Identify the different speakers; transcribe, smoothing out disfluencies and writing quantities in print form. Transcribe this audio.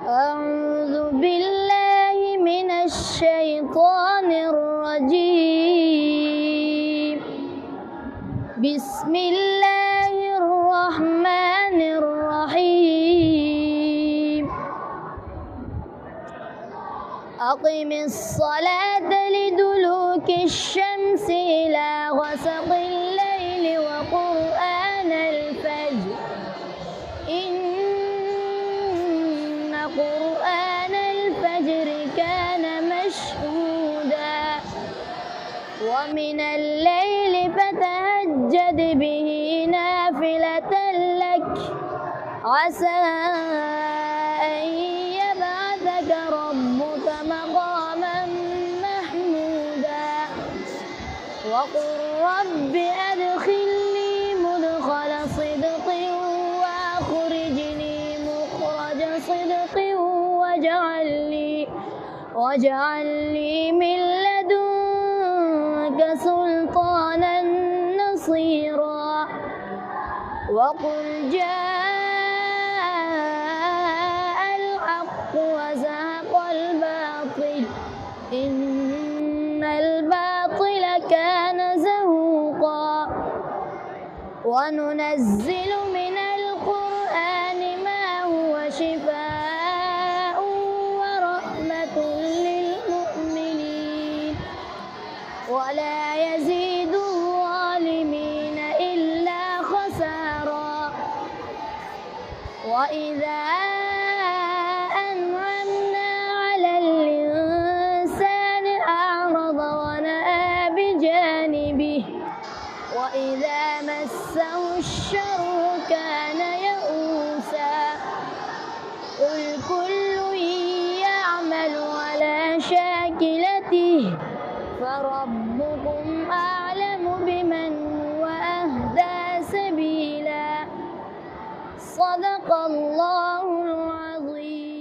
Speaker 1: أعوذ بالله من الشيطان الرجيم. بسم الله الرحمن الرحيم. أقم الصلاة لدلوك الشمس إلى غسق الليل وقرآن الفجر إن قرآن الفجر كان مشهودا ومن الليل فتهجد به نافلة لك عسى أن يبعثك ربك مقاما محمودا وقل رب أدخلني مدخل صدق وأخرجني مخرج صدق واجعل لي من لدنك سلطانا نصيرا وقل جاء الحق وزهق الباطل إن الباطل كان زهوقا وننزل من القرآن ما هو شفاء ورحمة للمؤمنين ولا يزيد الظالمين إلا خسارا وإذا أنعمنا على الإنسان أعرض ونأى بجانبه وإذا مسه الشر كان يئوسا قل كل يعمل على شاكلته فربكم أعلم بمن هو أهدى سبيلا صدق الله العظيم.